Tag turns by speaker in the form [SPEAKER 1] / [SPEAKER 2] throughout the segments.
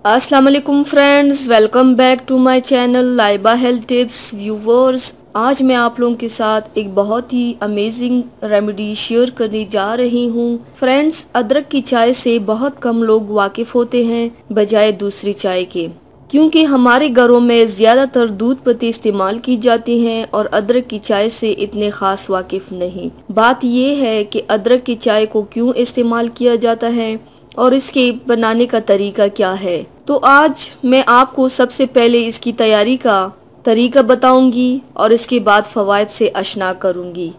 [SPEAKER 1] अस्सलाम वालेकुम friends, welcome back to my channel Laiba health tips. Viewers, आज मैं आप लोगों के साथ एक बहुत ही अमेजिंग रेमेडी शेयर करने जा रही हूँ। फ्रेंड्स, अदरक की चाय से बहुत कम लोग वाकिफ होते हैं बजाय दूसरी चाय के, क्योंकि हमारे घरों में ज़्यादातर दूध पत्ती इस्तेमाल की जाती हैं और अदरक की चाय से इतने ख़ास वाकिफ नहीं। बात यह है कि अदरक की चाय को क्यों इस्तेमाल किया जाता है और इसके बनाने का तरीका क्या है। तो आज मैं आपको सबसे पहले इसकी तैयारी का तरीका बताऊंगी और इसके बाद फ़वाइद से आशना करूंगी।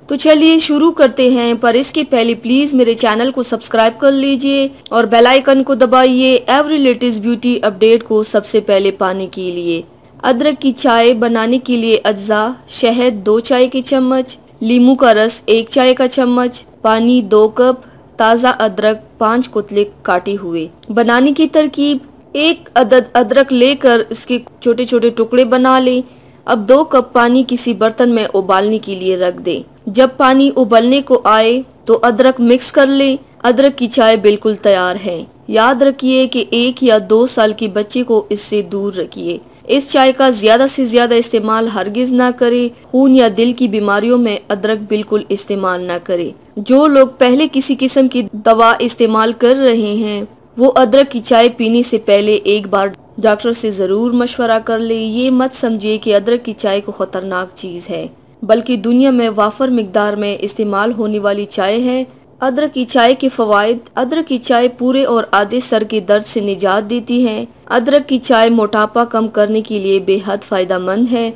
[SPEAKER 1] तो चलिए शुरू करते हैं, पर इसके पहले प्लीज़ मेरे चैनल को सब्सक्राइब कर लीजिए और बेल आइकन को दबाइए एवरी लेटेस्ट ब्यूटी अपडेट को सबसे पहले पाने के लिए। अदरक की चाय बनाने के लिए अज्जा: शहद 2 चाय के चम्मच, नींबू का रस 1 चाय का चम्मच, पानी 2 कप, ताज़ा अदरक 5 कुतले काटे हुए। बनाने की तरकीब: 1 अदद अदरक लेकर इसके छोटे छोटे टुकड़े बना लें। अब 2 कप पानी किसी बर्तन में उबालने के लिए रख दें। जब पानी उबलने को आए तो अदरक मिक्स कर लें। अदरक की चाय बिल्कुल तैयार है। याद रखिए कि 1 या 2 साल के बच्चे को इससे दूर रखिए। इस चाय का ज्यादा से ज्यादा इस्तेमाल हरगिज ना करें। खून या दिल की बीमारियों में अदरक बिल्कुल इस्तेमाल ना करें। जो लोग पहले किसी किस्म की दवा इस्तेमाल कर रहे हैं वो अदरक की चाय पीने से पहले एक बार डॉक्टर से जरूर मशवरा कर ले। ये मत समझिए कि अदरक की चाय को खतरनाक चीज है, बल्कि दुनिया में वाफर मिकदार में इस्तेमाल होने वाली चाय है। अदरक की चाय के फवाइद: अदरक की चाय पूरे और आधे सर के दर्द से निजात देती है। अदरक की चाय मोटापा कम करने के लिए बेहद फायदेमंद है,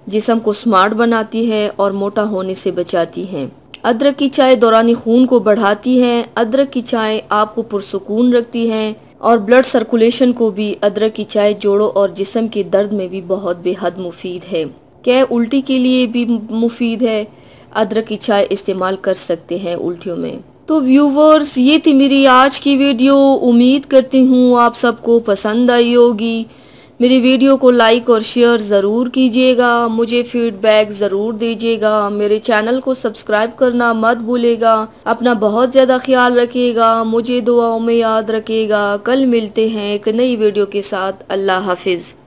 [SPEAKER 1] जिस्म को स्मार्ट बनाती है और मोटा होने से बचाती है। अदरक की चाय दौरानी खून को बढ़ाती है। अदरक की चाय आपको पुरसुकून रखती है और ब्लड सर्कुलेशन को भी। अदरक की चाय जोड़ों और जिस्म के दर्द में भी बहुत बेहद मुफीद है। क्या उल्टी के लिए भी मुफीद है। अदरक की चाय इस्तेमाल कर सकते हैं उल्टियों में। तो व्यूवर्स, ये थी मेरी आज की वीडियो। उम्मीद करती हूँ आप सबको पसंद आई होगी। मेरी वीडियो को लाइक और शेयर ज़रूर कीजिएगा। मुझे फीडबैक ज़रूर दीजिएगा। मेरे चैनल को सब्सक्राइब करना मत भूलिएगा। अपना बहुत ज़्यादा ख्याल रखिएगा। मुझे दुआओं में याद रखिएगा। कल मिलते हैं एक नई वीडियो के साथ। अल्लाह हाफिज़।